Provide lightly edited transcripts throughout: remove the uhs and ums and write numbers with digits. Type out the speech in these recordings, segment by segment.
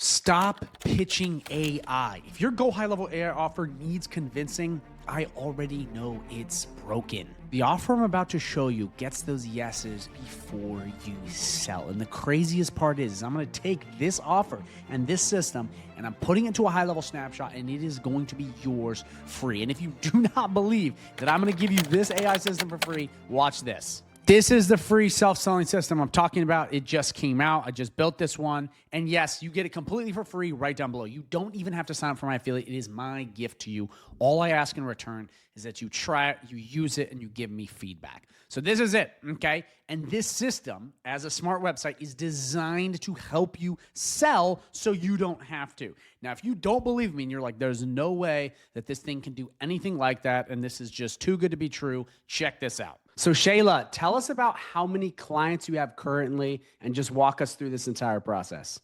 Stop pitching AI. If your Go High Level AI offer needs convincing, I already know it's broken. The offer I'm about to show you gets those yeses before you sell. And the craziest part is I'm going to take this offer and this system and I'm putting it to a high level snapshot and it is going to be yours free. And if you do not believe that I'm going to give you this AI system for free, watch this. This is the free self-selling system I'm talking about. It just came out. I just built this one. And yes, you get it completely for free right down below. You don't even have to sign up for my affiliate. It is my gift to you. All I ask in return is that you try it, you use it, and you give me feedback. So this is it, okay? And this system, as a smart website, is designed to help you sell so you don't have to. Now, if you don't believe me and you're like, there's no way that this thing can do anything like that, and this is just too good to be true, check this out. So Shayla, tell us about how many clients you have currently and just walk us through this entire process.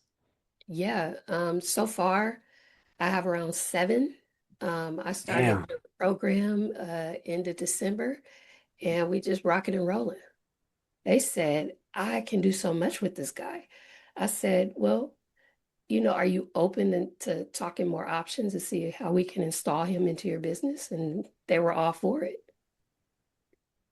Yeah, so far I have around 7. I started the program end of December and we just rocking and rolling. They said, I can do so much with this guy. I said, well, are you open to talking more options to see how we can install him into your business? And they were all for it.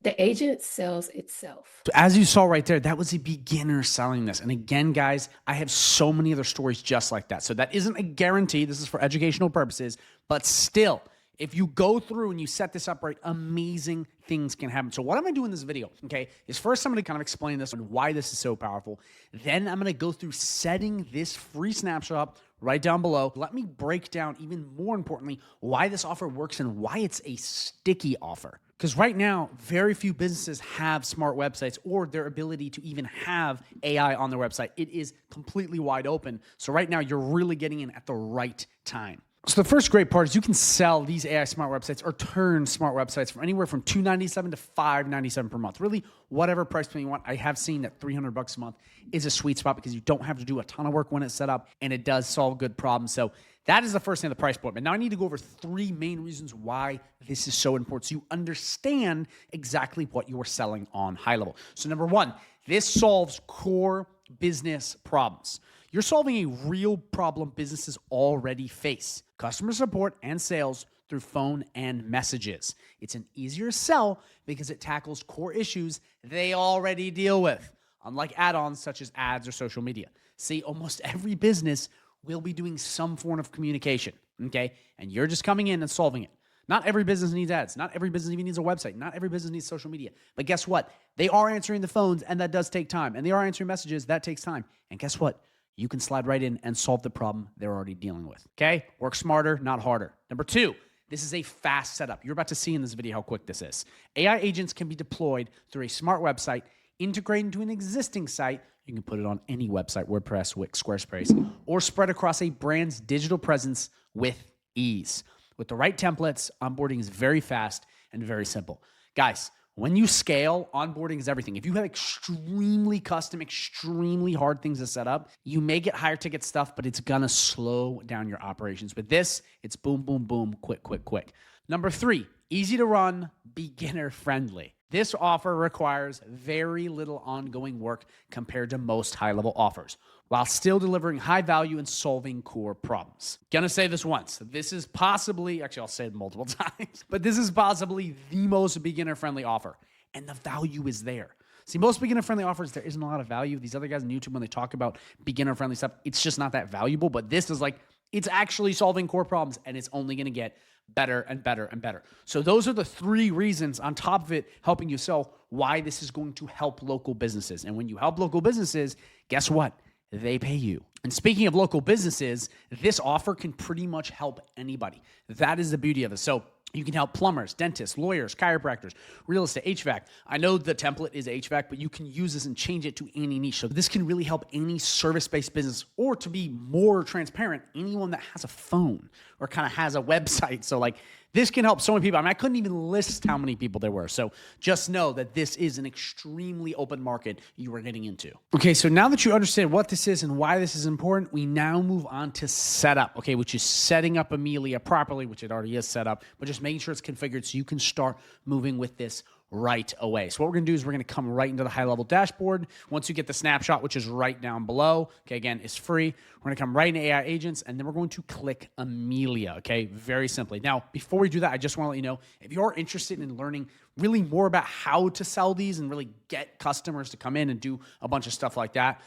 The agent sells itself. So as you saw right there, that was a beginner selling this. And again, guys, I have so many other stories just like that. So that isn't a guarantee. This is for educational purposes. But still, if you go through and you set this up right, amazing things can happen. So what I'm going to do in this video, okay, is first I'm going to kind of explain this and why this is so powerful. Then I'm going to go through setting this free snapshot right down below. Let me break down, even more importantly, why this offer works and why it's a sticky offer. Because right now, very few businesses have smart websites or their ability to even have AI on their website. It is completely wide open. So right now, you're really getting in at the right time. So the first great part is you can sell these AI smart websites or turn smart websites from anywhere from $297 to $597 per month. Really, whatever price point you want. I have seen that $300 a month is a sweet spot because you don't have to do a ton of work when it's set up and it does solve good problems. So that is the first thing, the price point. But now I need to go over 3 main reasons why this is so important so you understand exactly what you are selling on high level. So number 1, this solves core business problems. You're solving a real problem businesses already face: customer support and sales through phone and messages. It's an easier sell because it tackles core issues they already deal with, unlike add-ons such as ads or social media. See, almost every business will be doing some form of communication, okay? And you're just coming in and solving it. Not every business needs ads. Not every business even needs a website. Not every business needs social media. But guess what? They are answering the phones, and that does take time. And they are answering messages. That takes time. And guess what? You can slide right in and solve the problem they're already dealing with, okay? Work smarter, not harder. Number 2, this is a fast setup. You're about to see in this video how quick this is. AI agents can be deployed through a smart website, integrate into an existing site. You can put it on any website, WordPress, Wix, Squarespace, or spread across a brand's digital presence with ease. With the right templates, onboarding is very fast and very simple. Guys, when you scale, onboarding is everything. If you have extremely custom, extremely hard things to set up, you may get higher ticket stuff, but it's gonna slow down your operations. With this, it's boom, boom, boom, quick, quick, quick. Number 3, easy to run, beginner friendly. This offer requires very little ongoing work compared to most high-level offers, while still delivering high value and solving core problems. Gonna say this once. This is possibly, actually I'll say it multiple times, but this is possibly the most beginner-friendly offer, and the value is there. See, most beginner-friendly offers, there isn't a lot of value. These other guys on YouTube, when they talk about beginner-friendly stuff, it's just not that valuable, but this is like, it's actually solving core problems, and it's only gonna get better and better and better. So those are the 3 reasons on top of it helping you sell why this is going to help local businesses. And when you help local businesses, guess what? They pay you. And speaking of local businesses, this offer can pretty much help anybody. That is the beauty of it. So you can help plumbers, dentists, lawyers, chiropractors, real estate, HVAC. I know the template is HVAC, but you can use this and change it to any niche. So this can really help any service-based business, or to be more transparent, anyone that has a phone or kind of has a website. So like this can help so many people. I mean, I couldn't even list how many people there were. So just know that this is an extremely open market you are getting into. Okay, so now that you understand what this is and why this is important, we now move on to setup, okay, which is setting up Amelia properly, which it already is set up, but just making sure it's configured so you can start moving with this right away. So what we're going to do is we're going to come right into the high level dashboard. Once you get the snapshot, which is right down below, okay, again, it's free. We're going to come right into AI agents, and then we're going to click Amelia, okay, very simply. Now, before we do that, I just want to let you know, if you're interested in learning really more about how to sell these and really get customers to come in and do a bunch of stuff like that,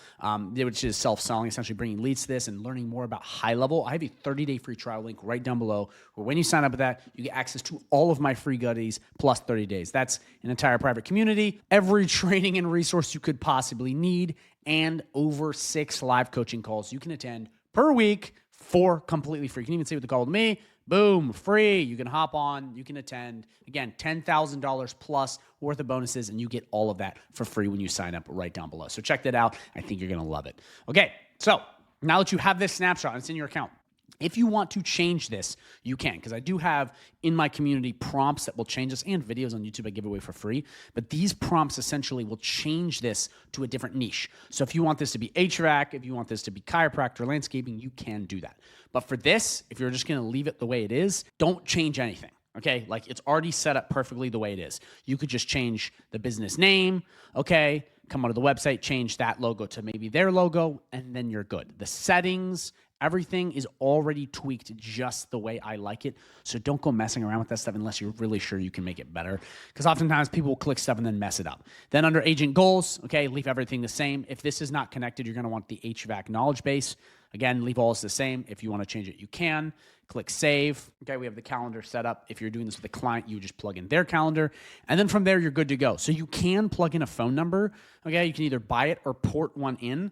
which is self-selling, essentially bringing leads to this and learning more about high level, I have a 30-day free trial link right down below where when you sign up with that, you get access to all of my free goodies plus 30 days. That's an entire private community, every training and resource you could possibly need, and over 6 live coaching calls you can attend per week for completely free. You can even say with the call with me, boom, free. You can hop on, you can attend. Again, $10,000 plus worth of bonuses, and you get all of that for free when you sign up right down below. So check that out. I think you're going to love it. Okay, so now that you have this snapshot and it's in your account, if you want to change this, you can, because I do have in my community prompts that will change this and videos on YouTube I give away for free. But these prompts essentially will change this to a different niche. So if you want this to be HVAC, if you want this to be chiropractor, landscaping, you can do that. But for this, if you're just going to leave it the way it is, don't change anything. Okay, like it's already set up perfectly the way it is. You could just change the business name, okay, come onto the website, change that logo to maybe their logo, and then you're good. The settings, everything is already tweaked just the way I like it. So don't go messing around with that stuff unless you're really sure you can make it better. Because oftentimes people will click stuff and then mess it up. Then under agent goals, okay, leave everything the same. If this is not connected, you're going to want the HVAC knowledge base. Again, leave all this the same. If you want to change it, you can. Click save. Okay, we have the calendar set up. If you're doing this with a client, you just plug in their calendar. And then from there, you're good to go. So you can plug in a phone number. Okay, you can either buy it or port one in.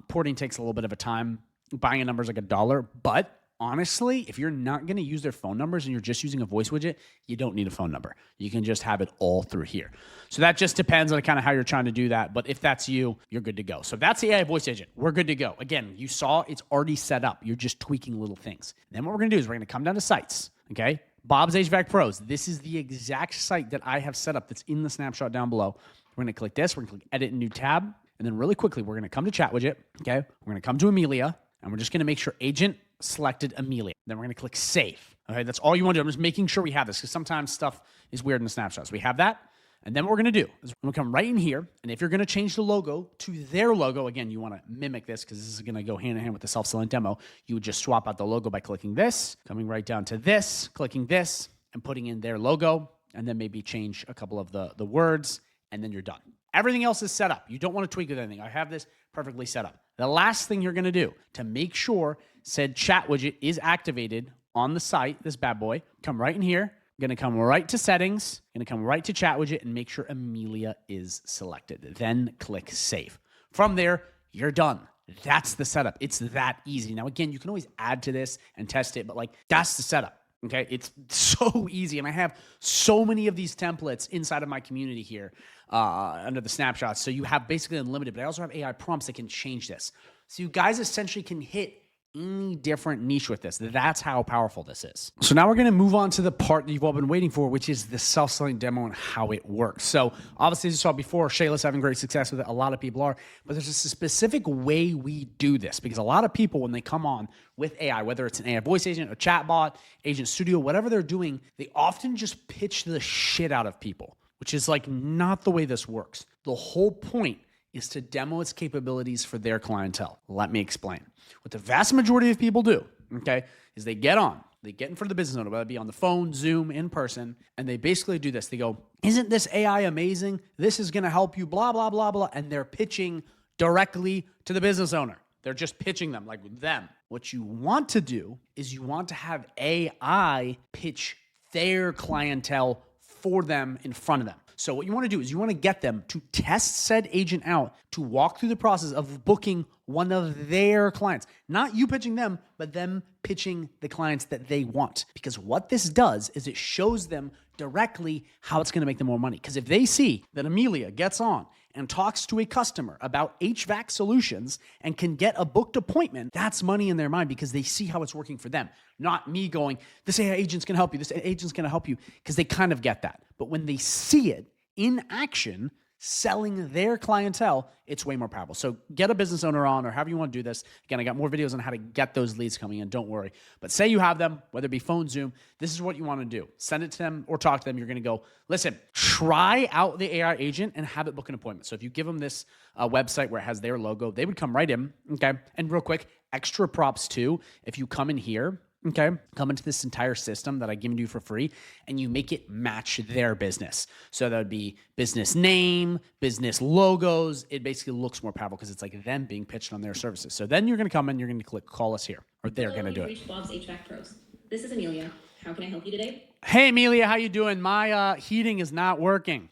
Porting takes a little bit of a time. Buying a number is like $1, but honestly, if you're not going to use their phone numbers and you're just using a voice widget, you don't need a phone number. You can just have it all through here. So that just depends on kind of how you're trying to do that. But if that's you, you're good to go. So that's the AI voice agent. We're good to go. Again, you saw it's already set up. You're just tweaking little things. Then what we're going to do is we're going to come down to sites. Okay. Bob's HVAC Pros. This is the exact site that I have set up that's in the snapshot down below. We're going to click this. We're going to click edit and new tab. And then really quickly, we're going to come to chat widget. Okay. We're going to come to Amelia. And we're just going to make sure agent selected Amelia. Then we're going to click save. Okay, that's all you want to do. I'm just making sure we have this because sometimes stuff is weird in the snapshots. We have that. And then what we're going to do is we're going to come right in here. And if you're going to change the logo to their logo, again, you want to mimic this because this is going to go hand in hand with the self-selling demo. You would just swap out the logo by clicking this, coming right down to this, clicking this, and putting in their logo. And then maybe change a couple of the words, and then you're done. Everything else is set up. You don't want to tweak with anything. I have this perfectly set up. The last thing you're going to do to make sure said chat widget is activated on the site, this bad boy, come right in here. Going to come right to settings, going to come right to chat widget and make sure Amelia is selected. Then click save. From there, you're done. That's the setup. It's that easy. Now, again, you can always add to this and test it, but like that's the setup. Okay, it's so easy. And I have so many of these templates inside of my community here under the snapshots. So you have basically unlimited, but I also have AI prompts that can change this. So you guys essentially can hit any different niche with this. That's how powerful this is. So now we're going to move on to the part that you've all been waiting for, which is the self-selling demo and how it works. So obviously, as you saw before, Shayla's having great success with it. A lot of people are, but there's a specific way we do this because a lot of people, when they come on with AI, whether it's an AI voice agent, a chatbot, agent studio, whatever they're doing, they often just pitch the shit out of people, which is like not the way this works. The whole point is to demo its capabilities for their clientele. Let me explain. What the vast majority of people do, okay, is they get in front of the business owner, whether it be on the phone, Zoom, in person, and they basically do this. They go, isn't this AI amazing? This is going to help you, blah, blah, blah, blah. And they're pitching directly to the business owner. They're just pitching them like them. What you want to do is you want to have AI pitch their clientele for them in front of them. So what you want to do is you want to get them to test said agent out to walk through the process of booking one of their clients. Not you pitching them, but them pitching the clients that they want. Because what this does is it shows them directly how it's going to make them more money. Because if they see that Amelia gets on and talks to a customer about HVAC solutions and can get a booked appointment, that's money in their mind because they see how it's working for them. Not me going, this AI agent's going to help you, this agent's going to help you, because they kind of get that. But when they see it in action, selling their clientele, it's way more powerful. So get a business owner on, or however you want to do this. Again, I got more videos on how to get those leads coming in. Don't worry. But say you have them, whether it be phone, Zoom, this is what you want to do. Send it to them or talk to them. You're going to go, listen, try out the AI agent and have it book an appointment. So if you give them this website where it has their logo, they would come right in. Okay. And real quick, extra props too. If you come in here, okay, come into this entire system that I given you for free, and you make it match their business. So that would be business name, business logos. It basically looks more powerful because it's like them being pitched on their services. So then you're going to come in, you're going to click call us here, or they're going to do it. Reached Bob's HVAC Pros. This is Amelia. How can I help you today? Hey, Amelia, how you doing? My heating is not working.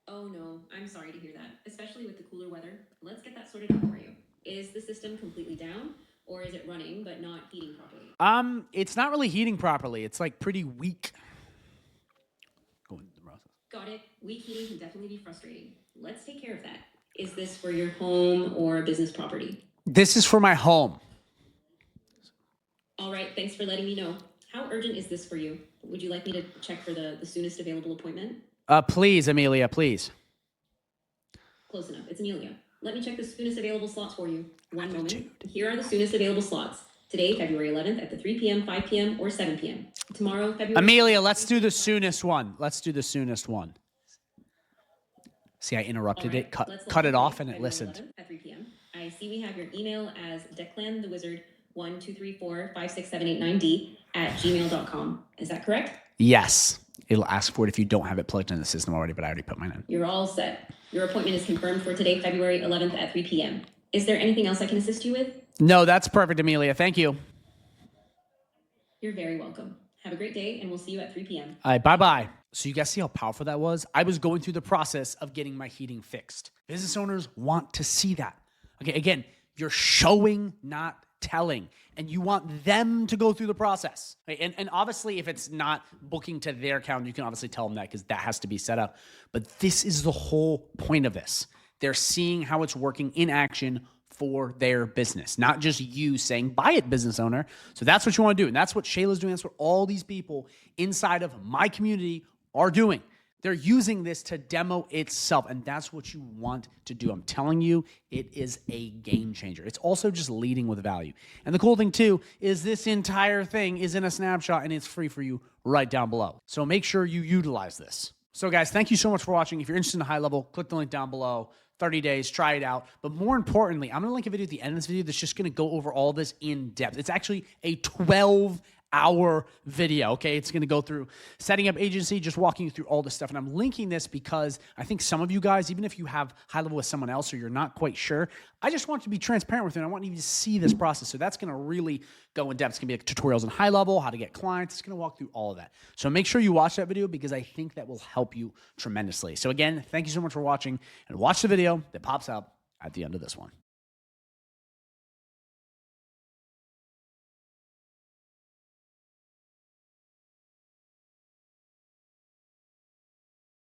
Oh no, I'm sorry to hear that, especially with the cooler weather. Let's get that sorted out for you. Is the system completely down, or is it running but not heating properly? It's not really heating properly. It's like pretty weak. Go into the process. Got it. Weak heating can definitely be frustrating. Let's take care of that. Is this for your home or business property? This is for my home. All right, thanks for letting me know. How urgent is this for you? Would you like me to check for the soonest available appointment? Please, Amelia, please. Close enough. It's Amelia. Let me check the soonest available slots for you. One moment. Here are the soonest available slots. Today, February 11th at the 3 p.m., 5 p.m., or 7 p.m. Tomorrow, February... Amelia, let's do the soonest one. Let's do the soonest one. See, I interrupted it, cut it off, and it listened. At 3 p.m. I see we have your email as declanthewizard123456789d at gmail.com. Is that correct? Yes. It'll ask for it if you don't have it plugged in the system already, but I already put mine in. You're all set. Your appointment is confirmed for today, February 11th at 3 p.m. Is there anything else I can assist you with? No, that's perfect, Amelia. Thank you. You're very welcome. Have a great day, and we'll see you at 3 p.m. All right, bye-bye. So you guys see how powerful that was? I was going through the process of getting my heating fixed. Business owners want to see that. Okay, again, you're showing, not telling, and you want them to go through the process. Okay? And obviously, if it's not booking to their calendar, you can obviously tell them that because that has to be set up. But this is the whole point of this. They're seeing how it's working in action for their business, not just you saying, buy it, business owner. So that's what you want to do. And that's what Shayla's doing. That's what all these people inside of my community are doing. They're using this to demo itself. And that's what you want to do. I'm telling you, it is a game changer. It's also just leading with value. And the cool thing too, is this entire thing is in a snapshot and it's free for you right down below. So make sure you utilize this. So guys, thank you so much for watching. If you're interested in high level, click the link down below. 30 days, try it out. But more importantly, I'm gonna link a video at the end of this video that's just gonna go over all this in depth. It's actually a 12-hour video, okay? It's gonna go through setting up agency, just walking you through all this stuff. And I'm linking this because I think some of you guys, even if you have high level with someone else or you're not quite sure, I just want to be transparent with you and I want you to see this process. So that's gonna really go in depth. It's gonna be like tutorials on high level, how to get clients. It's gonna walk through all of that. So make sure you watch that video because I think that will help you tremendously. So again, thank you so much for watching and watch the video that pops up at the end of this one.